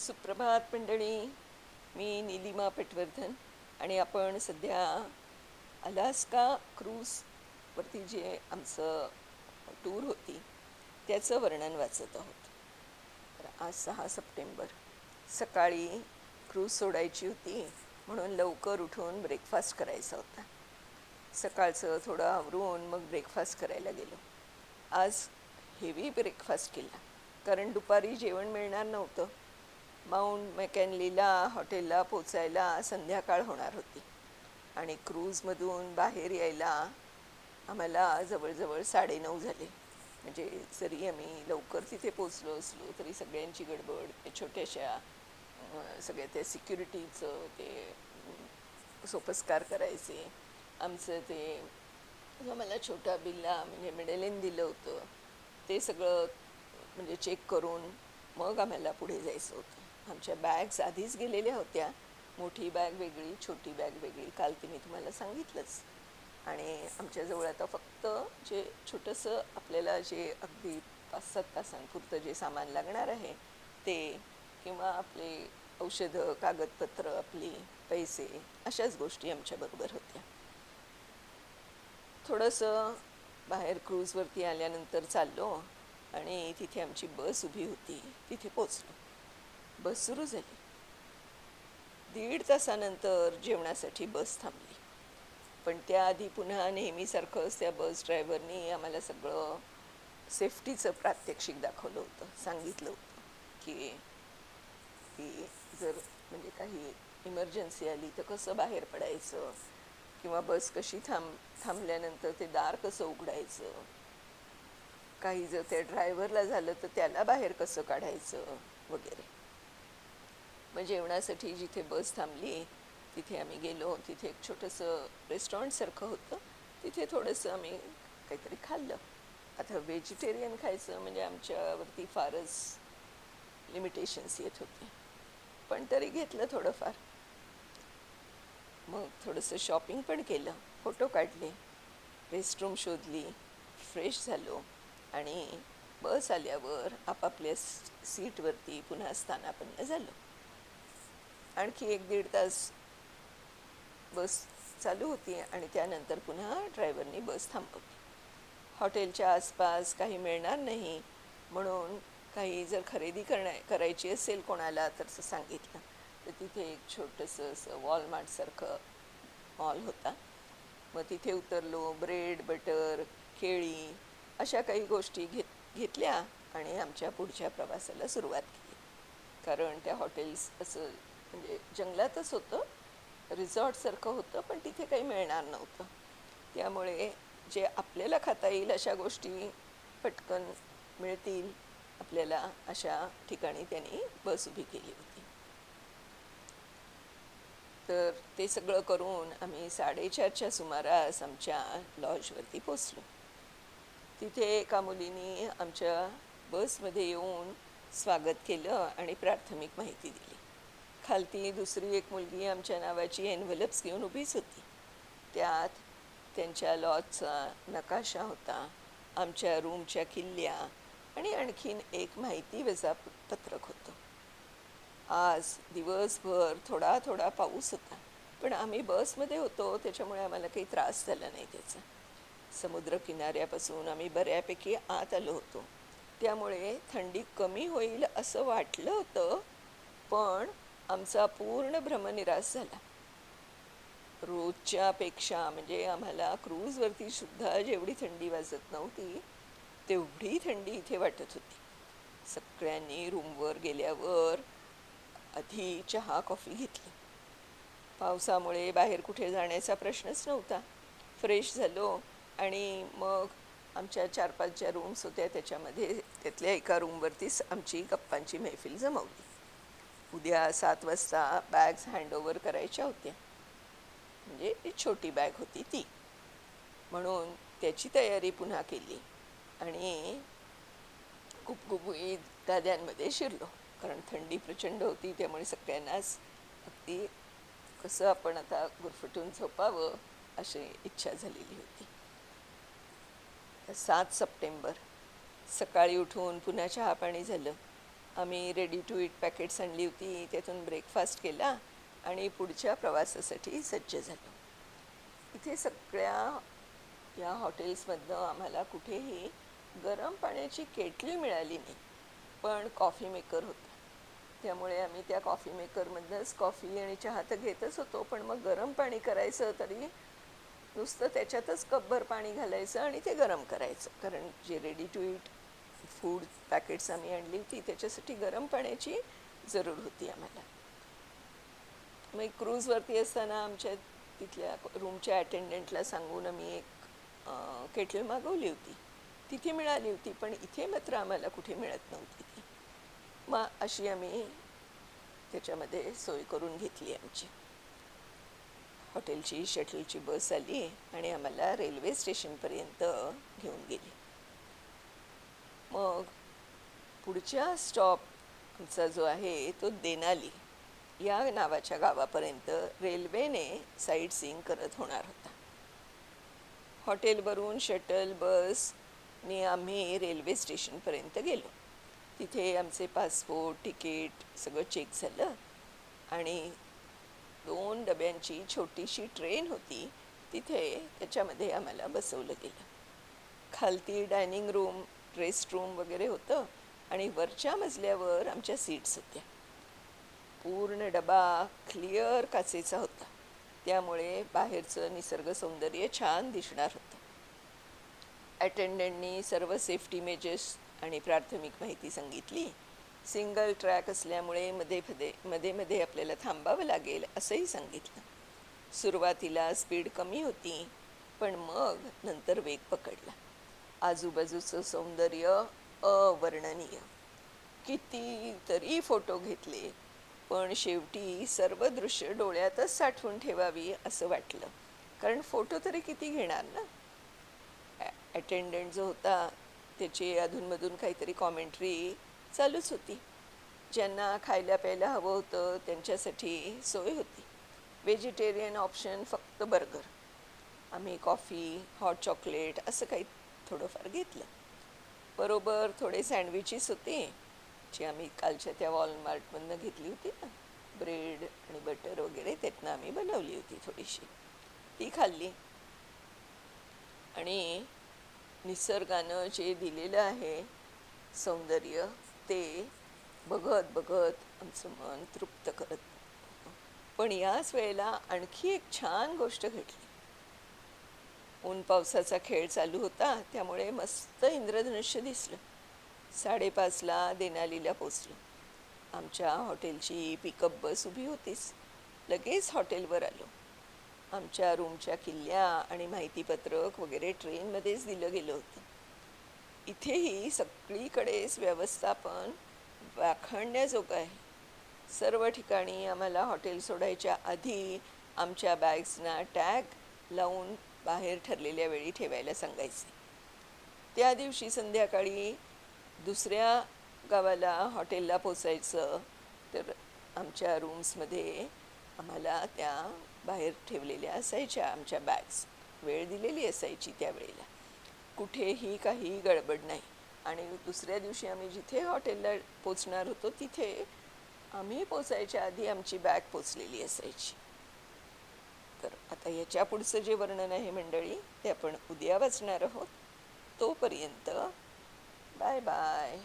सुप्रभात मंडळी. मी नीलिमा पटवर्धन आणि आपण सध्या अलास्का क्रूजवरती जे आमचं टूर होती त्याचं वर्णन वाचत आहोत. तर आज 6 सप्टेंबर. सकाळी क्रूज सोडायची होती म्हणून लवकर उठून ब्रेकफास्ट करायचा होता. सकाळचं थोडं आवरून मग ब्रेकफास्ट करायला गेलो. आज हेवी ब्रेकफास्ट केला कारण दुपारी जेवण मिळणार नव्हतं. माउंट मॅकॅनलीला हॉटेलला पोचायला संध्याकाळ होणार होती आणि क्रूजमधून बाहेर यायला आम्हाला जवळजवळ 9:30 झाले. म्हणजे जरी आम्ही लवकर तिथे पोचलो असलो तरी सगळ्यांची गडबड, त्या छोट्याशा सगळ्या त्या सिक्युरिटीचं ते सोपस्कार करायचे. आमचं ते जो मला छोटा बिल्ला म्हणजे मेडेलिन दिलं होतं ते सगळं म्हणजे चेक करून मग आम्हाला पुढे जायचं होतं. आमच्या बॅग्स आधीच गेलेल्या होत्या. मोठी बॅग वेगळी, छोटी बॅग वेगळी. काल ते मी तुम्हाला सांगितलंच. आणि आमच्याजवळ आता फक्त जे छोटंसं आपल्याला जे अगदी 5-7 तासांपुरतं जे सामान लागणार आहे ते, किंवा आपले औषधं, कागदपत्र, आपली पैसे, अशाच गोष्टी आमच्याबरोबर होत्या. थोडंसं बाहेर क्रूजवरती आल्यानंतर चाललो आणि तिथे आमची बस उभी होती. तिथे पोचलो. बस सुरू झाली. 1.5 तासानंतर जेवणासाठी बस थांबली. पण त्याआधी पुन्हा नेहमीसारखंच त्या बस ड्रायव्हरनी आम्हाला सगळं सेफ्टीचं प्रात्यक्षिक दाखवलं होतं. सांगितलं होतं की की जर म्हणजे काही इमर्जन्सी आली तर कसं बाहेर पडायचं, किंवा बस कशी थांबल्यानंतर ते दार कसं उघडायचं, काही जर त्या ड्रायव्हरला झालं तर त्याला बाहेर कसं काढायचं वगैरे. मग जेवणासाठी जिथे बस थांबली तिथे आम्ही गेलो. तिथे एक छोटंसं रेस्टॉरंटसारखं होतं. तिथे थोडंसं आम्ही काहीतरी खाल्लं. आता व्हेजिटेरियन खायचं म्हणजे आमच्यावरती फारच लिमिटेशन्स येत होते, पण तरी घेतलं थोडंफार. मग थोडंसं शॉपिंग पण केलं, फोटो काढले, रेस्टरूम शोधली, फ्रेश झालो आणि बस आल्यावर आपापल्या सीटवरती पुन्हा स्थानापन्न झालो. आणखी 1-1.5 तास बस चालू होती आणि त्यानंतर पुन्हा ड्रायव्हरनी बस थांबवली. हॉटेलच्या आसपास काही मिळणार नाही म्हणून काही जर खरेदी करायची असेल कोणाला तर सांगितलं. तर तिथे एक छोटंसं असं वॉलमार्टसारखं मॉल होता. मग तिथे उतरलो. ब्रेड, बटर, केळी अशा काही गोष्टी घेतल्या आणि आमच्या पुढच्या प्रवासाला सुरुवात केली. कारण त्या हॉटेल्स असं म्हणजे जंगलातच होतं, रिसॉर्टसारखं होतं, पण तिथे काही मिळणार नव्हतं. त्यामुळे जे आपल्याला खाता येईल अशा गोष्टी पटकन मिळतील आपल्याला अशा ठिकाणी त्यांनी बस उभी केली होती. तर ते सगळं करून आम्ही 4:30च्या सुमारास आमच्या लॉजवरती पोचलो. तिथे एका मुलीने आमच्या बसमध्ये येऊन स्वागत केलं आणि प्राथमिक माहिती दिली. खालती दुसरी एक मुलगी आमच्या नावाची एनव्हलप्स घेऊन उभीच होती. त्यात त्यांच्या लॉजचा नकाशा होता, आमच्या रूमच्या किल्ल्या आणि आणखीन एक माहिती पत्रक होतं. आज दिवसभर थोडा थोडा पाऊस होता, पण आम्ही बसमध्ये होतो त्याच्यामुळे आम्हाला काही त्रास झाला नाही त्याचा. समुद्रकिनाऱ्यापासून आम्ही बऱ्यापैकी आत आलो होतो, त्यामुळे थंडी कमी होईल असं वाटलं होतं, पण आमचा पूर्ण भ्रमनिरास झाला. रोजच्यापेक्षा म्हणजे आम्हाला क्रूजवरती सुद्धा जेवढी थंडी वाजत नव्हती तेवढी थंडी इथे वाटत होती. सगळ्यांनी रूमवर गेल्यावर आधी चहा कॉफी घेतली. पावसामुळे बाहेर कुठे जाण्याचा प्रश्नच नव्हता. फ्रेश झालो आणि मग आमच्या 4-5 ज्या रूम्स होत्या त्याच्यामध्ये त्यातल्या एका रूमवरतीच आमची गप्पांची मैफिल जमवली. उद्या 7 वाजता बॅग्स हँडओव्हर करायच्या होत्या. म्हणजे ती छोटी बॅग होती ती, म्हणून त्याची तयारी पुन्हा केली आणि गुबगुबीत गाद्यांमध्ये शिरलो. कारण थंडी प्रचंड होती, त्यामुळे सगळ्यांनाच अगदी कसं आपण आता गुरफटून झोपावं अशी इच्छा झालेली होती. 7 सप्टेंबर. सकाळी उठून पुन्हा चहा पाणी झालं. आम्ही रेडी टू ईट पॅकेट्स आणली होती, त्यातून ब्रेकफास्ट केला आणि पुढच्या प्रवासासाठी सज्ज झालो. इथे सगळ्या या हॉटेल्समधनं आम्हाला कुठेही गरम पाण्याची केटली मिळाली नाही, पण कॉफी मेकर होता. त्यामुळे आम्ही त्या कॉफी मेकरमधनंच कॉफी आणि चहा तर घेतच होतो, पण मग गरम पाणी करायचं तरी नुसतं त्याच्यातच कपभर पाणी घालायचं आणि ते गरम करायचं, कारण जे ready to eat food packets आम्ही आणली होती त्याच्यासाठी गरम पाण्याची जरूर होती आम्हाला. मग क्रूजवरती असताना आमच्या तिथल्या रूमच्या अटेंडंटला सांगून आम्ही एक केटल मागवली होती. तिथे मिळाली होती, पण इथे मात्र आम्हाला कुठे मिळत नव्हती ती. मग अशी आम्ही त्याच्यामध्ये सोय करून घेतली आमची. हॉटेलची शटलची बस आली आणि आम्हाला रेल्वे स्टेशनपर्यंत घेऊन गेली. मग पुढच्या स्टॉप आमचा जो आहे तो देनाली या नावाच्या गावापर्यंत रेल्वेने साईट सीइंग करत होणार होता. हॉटेलवरून शटल बसने आम्ही रेल्वे स्टेशनपर्यंत गेलो. तिथे आमचे पासपोर्ट तिकीट सगळं चेक झालं आणि 2 डब्यांची छोटीशी ट्रेन होती, तिथे त्याच्यामध्ये आम्हाला बसवलं गेलं. खालती डायनिंग रूम, रेस्ट रूम वगैरे होतं आणि वरच्या मजल्यावर आमच्या सीट्स होत्या. पूर्ण डबा क्लिअर काचेचा होता, त्यामुळे बाहेरचं निसर्ग सौंदर्य छान दिसणार होतं. अटेंडंटनी सर्व सेफ्टी मेजर्स आणि प्राथमिक माहिती सांगितली. सिंगल ट्रॅक असल्यामुळे मध्ये मध्ये आपल्याला थांबावं लागेल असंही सांगितलं. सुरुवातीला स्पीड कमी होती, पण मग नंतर वेग पकडला. आजूबाजूचं सौंदर्य अवर्णनीय. कितीतरी फोटो घेतले, पण शेवटी सर्व दृश्य डोळ्यातच साठवून ठेवावी असं वाटलं, कारण फोटो तरी किती घेणार ना. अटेंडंट जो होता त्याची अधूनमधून काहीतरी कॉमेंट्री चालूच होती. ज्यांना खायला प्यायला हवं होतं त्यांच्यासाठी सोय होती. व्हेजिटेरियन ऑप्शन फक्त बर्गर. आम्ही कॉफी, हॉट चॉकलेट असं काही थोडंफार घेतलं. बरोबर थोडे सँडविचेस होते, जी आम्ही कालच्या त्या वॉलमार्टमधनं घेतली होती ना, ब्रेड आणि बटर वगैरे त्यातनं आम्ही बनवली होती थोडीशी, ती खाल्ली. आणि निसर्गानं जे दिलेलं आहे सौंदर्य ते बघत बघत आमचं मन तृप्त करत. पण याच वेळेला आणखी एक छान गोष्ट घडली. ऊन पावसाचा खेळ चालू होता, त्यामुळे मस्त इंद्रधनुष्य दिसलं. 5:30ला देनालीला पोचलो. आमच्या हॉटेलची पिकअप बस उभी होतीच. लगेच हॉटेलवर आलो. आमच्या रूमच्या किल्ल्या आणि माहितीपत्रक वगैरे ट्रेनमध्येच दिलं गेलं होतं. इथेही सगळीकडेच व्यवस्थापन वाखाणण्याजोगं आहे. सर्व ठिकाणी आम्हाला हॉटेल सोडायच्या आधी आमच्या बॅग्सना टॅग लावून बाहेर ठरलेल्या वेळी ठेवायला सांगायचे. त्या दिवशी संध्याकाळी दुसऱ्या गावाला हॉटेलला पोचायचं, तर आमच्या रूम्समध्ये आम्हाला त्या बाहेर ठेवलेल्या असायच्या आमच्या बॅग्स. वेळ दिलेली असायची त्यावेळेला, कुठेही काही गडबड नाही. आणि दुसऱ्या दिवशी आम्ही जिथे हॉटेलला पोचणार होतो तिथे आम्ही पोचायच्या आधी आमची बॅग पोचलेली असायची. तर आता याच्या पुढचं जे वर्णन आहे मंडळी, ते आपण उद्या वाचणार आहोत. तोपर्यंत बाय बाय.